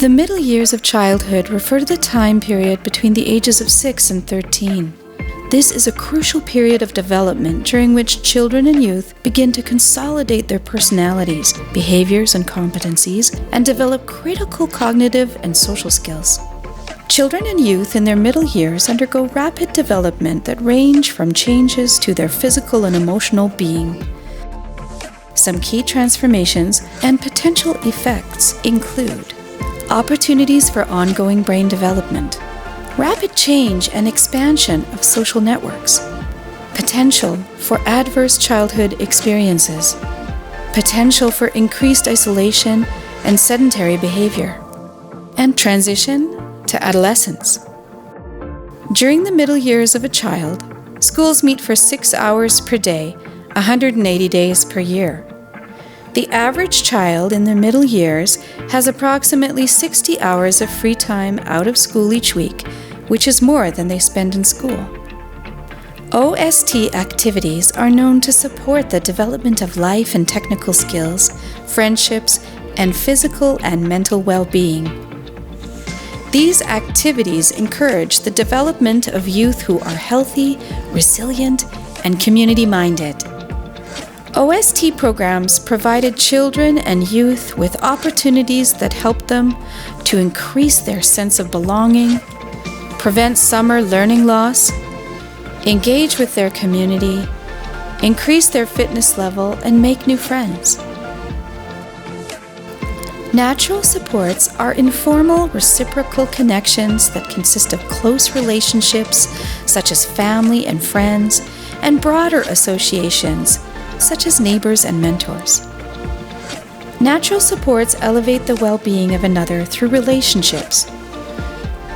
The middle years of childhood refer to the time period between the ages of 6 and 13. This is a crucial period of development during which children and youth begin to consolidate their personalities, behaviors, and competencies, and develop critical cognitive and social skills. Children and youth in their middle years undergo rapid development that range from changes to their physical and emotional being. Some key transformations and potential effects include opportunities for ongoing brain development, rapid change and expansion of social networks, potential for adverse childhood experiences, potential for increased isolation and sedentary behavior, and transition to adolescence. During the middle years of a child, schools meet for 6 hours per day, 180 days per year. The average child in their middle years has approximately 60 hours of free time out of school each week, which is more than they spend in school. OST activities are known to support the development of life and technical skills, friendships, and physical and mental well-being. These activities encourage the development of youth who are healthy, resilient, and community-minded. OST programs provided children and youth with opportunities that help them to increase their sense of belonging, prevent summer learning loss, engage with their community, increase their fitness level, and make new friends. Natural supports are informal, reciprocal connections that consist of close relationships, such as family and friends, and broader associations, such as neighbors and mentors. Natural supports elevate the well-being of another through relationships.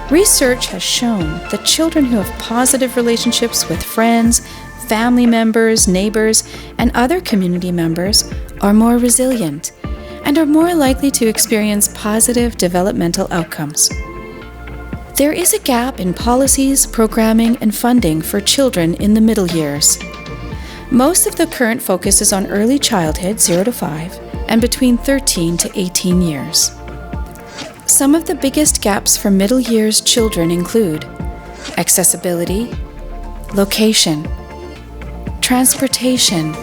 Research has shown that children who have positive relationships with friends, family members, neighbors, and other community members are more resilient and are more likely to experience positive developmental outcomes. There is a gap in policies, programming, and funding for children in the middle years. Most of the current focus is on early childhood, 0 to 5, and between 13 to 18 years. Some of the biggest gaps for middle years children include accessibility, location, transportation,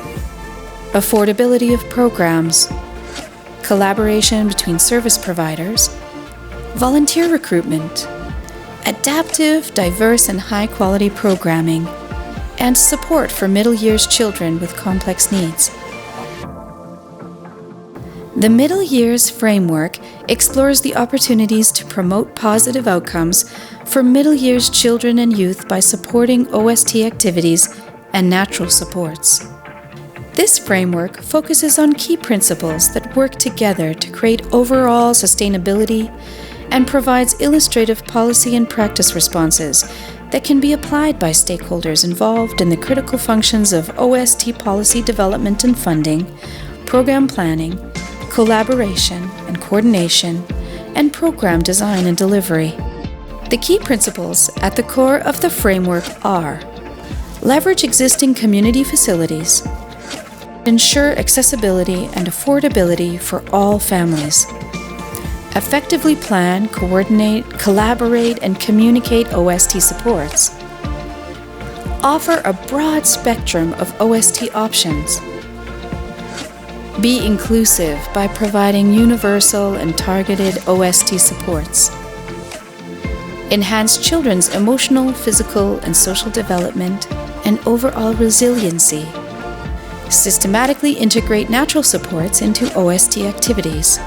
affordability of programs, collaboration between service providers, volunteer recruitment, adaptive, diverse, and high-quality programming, and support for middle years children with complex needs. The Middle Years Framework explores the opportunities to promote positive outcomes for middle years children and youth by supporting OST activities and natural supports. This framework focuses on key principles that work together to create overall sustainability and provides illustrative policy and practice responses that can be applied by stakeholders involved in the critical functions of OST policy development and funding, program planning, collaboration and coordination, and program design and delivery. The key principles at the core of the framework are: leverage existing community facilities, ensure accessibility and affordability for all families, effectively plan, coordinate, collaborate, and communicate OST supports, offer a broad spectrum of OST options, be inclusive by providing universal and targeted OST supports, enhance children's emotional, physical, and social development and overall resiliency, systematically integrate natural supports into OST activities,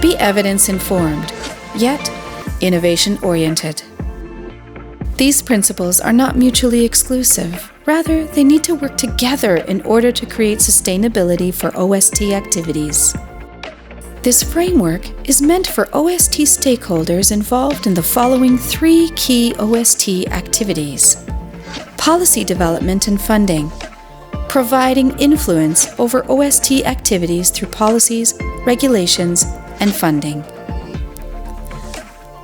be evidence-informed, yet innovation-oriented. These principles are not mutually exclusive. Rather, they need to work together in order to create sustainability for OST activities. This framework is meant for OST stakeholders involved in the following 3 key OST activities: policy development and funding, providing influence over OST activities through policies, regulations, and funding,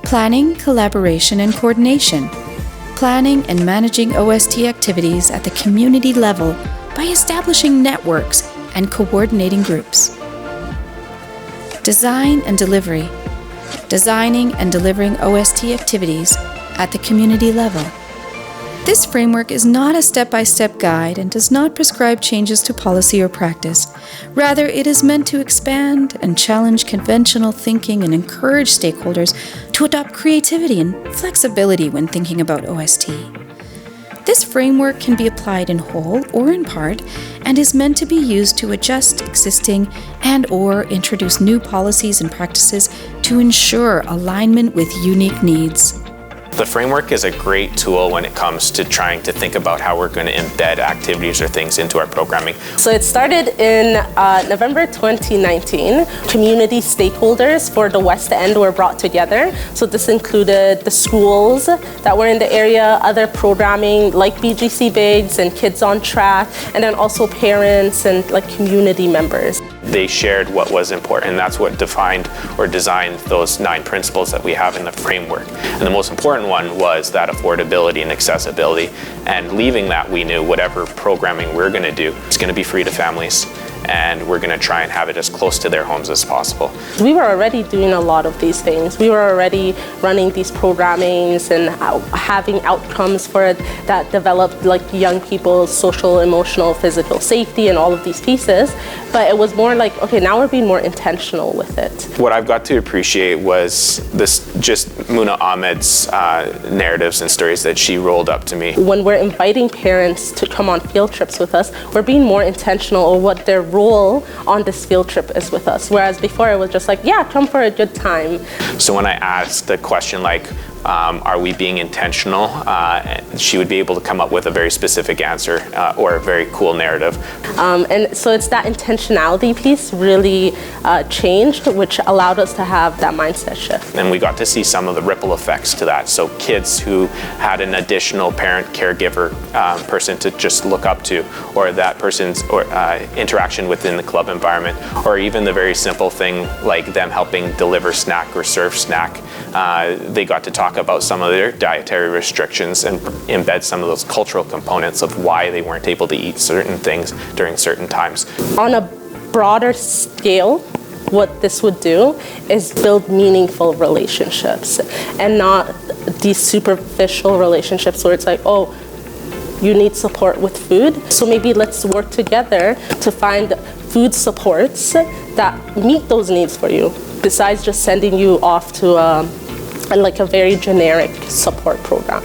planning, collaboration, and coordination, planning and managing OST activities at the community level by establishing networks and coordinating groups. Design and delivery, designing and delivering OST activities at the community level. This framework is not a step-by-step guide and does not prescribe changes to policy or practice. Rather, it is meant to expand and challenge conventional thinking and encourage stakeholders to adopt creativity and flexibility when thinking about OST. This framework can be applied in whole or in part and is meant to be used to adjust existing and/or introduce new policies and practices to ensure alignment with unique needs. The framework is a great tool when it comes to trying to think about how we're going to embed activities or things into our programming. So it started in November 2019. Community stakeholders for the West End were brought together. So this included the schools that were in the area, other programming like BGC Bigs and Kids on Track, and then also parents and like community members. They shared what was important, and that's what defined or designed those 9 principles that we have in the framework. And the most important one was that affordability and accessibility. And leaving that, we knew whatever programming we're going to do is going to be free to families, and we're going to try and have it as close to their homes as possible. We were already doing a lot of these things. We were already running these programmings and having outcomes for it that developed like young people's social, emotional, physical safety and all of these pieces. But it was more like, okay, now we're being more intentional with it. What I've got to appreciate was just Muna Ahmed's narratives and stories that she rolled up to me. When we're inviting parents to come on field trips with us, we're being more intentional on what their role on this field trip is with us. Whereas before it was just like, yeah, come for a good time. So when I asked a question like, are we being intentional? She would be able to come up with a very specific answer or a very cool narrative. And so it's that intentionality piece really changed, which allowed us to have that mindset shift. And we got to see some of the ripple effects to that. So kids who had an additional parent caregiver person to just look up to, or that person's interaction within the club environment, or even the very simple thing like them helping deliver snack or serve snack. They got to talk about some of their dietary restrictions and embed some of those cultural components of why they weren't able to eat certain things during certain times. On a broader scale, what this would do is build meaningful relationships and not these superficial relationships where it's like, oh, you need support with food, so maybe let's work together to find food supports that meet those needs for you, besides just sending you off to like a very generic support program.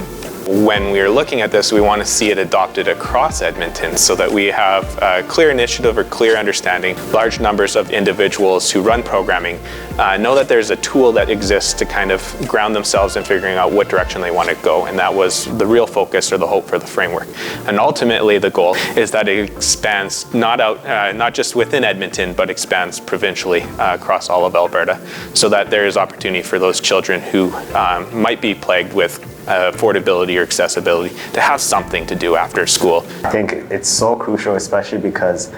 When we are looking at this, we want to see it adopted across Edmonton so that we have a clear initiative or clear understanding. Large numbers of individuals who run programming know that there's a tool that exists to kind of ground themselves in figuring out what direction they want to go. And that was the real focus or the hope for the framework. And ultimately, the goal is that it expands not just within Edmonton, but expands provincially across all of Alberta, so that there is opportunity for those children who might be plagued with affordability or accessibility to have something to do after school. I think it's so crucial, especially because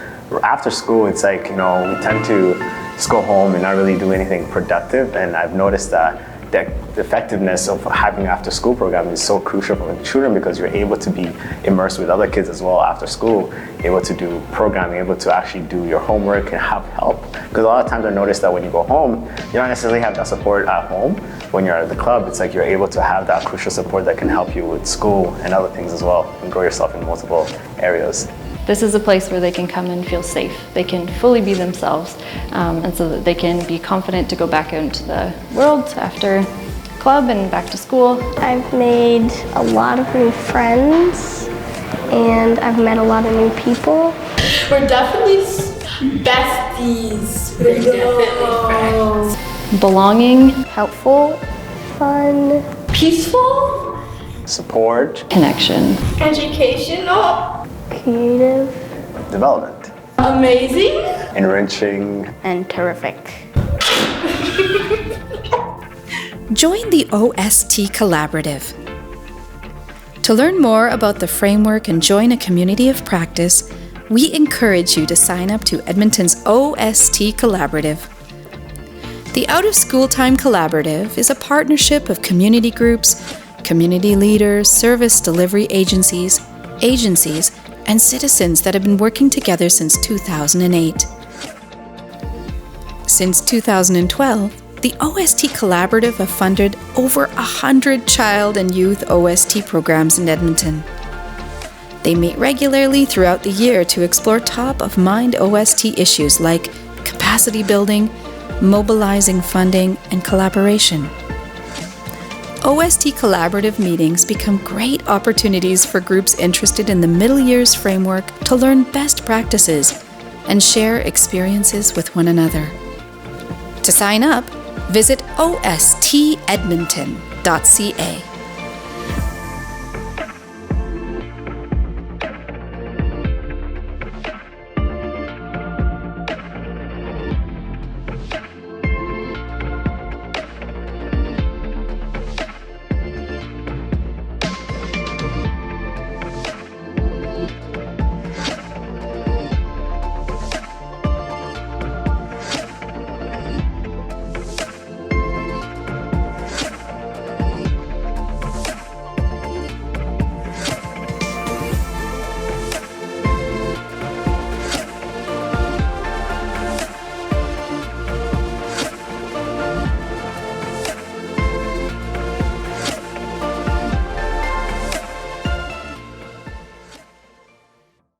after school, it's like, you know, we tend to just go home and not really do anything productive. And I've noticed that the effectiveness of having after school programming is so crucial for the children, because you're able to be immersed with other kids as well after school, able to do programming, able to actually do your homework and have help. Because a lot of times I notice that when you go home, you don't necessarily have that support at home. When you're at the club, it's like you're able to have that crucial support that can help you with school and other things as well, and grow yourself in multiple areas. This is a place where they can come and feel safe. They can fully be themselves, and so that they can be confident to go back out into the world after club and back to school. I've made a lot of new friends, and I've met a lot of new people. We're definitely besties. We're definitely friends. Belonging, Helpful, fun, Peaceful, Support, connection, educational, creative, development, amazing, enriching, and terrific. Join the OST Collaborative. To learn more about the framework and join a community of practice, we encourage you to sign up to Edmonton's OST Collaborative. The Out of School Time Collaborative is a partnership of community groups, community leaders, service delivery agencies, and citizens that have been working together since 2008. Since 2012, The OST Collaborative have funded over 100 child and youth OST programs in Edmonton. They meet regularly throughout the year to explore top-of-mind OST issues like capacity building, mobilizing funding, and collaboration. OST Collaborative meetings become great opportunities for groups interested in the middle years framework to learn best practices and share experiences with one another. To sign up, visit ostedmonton.ca.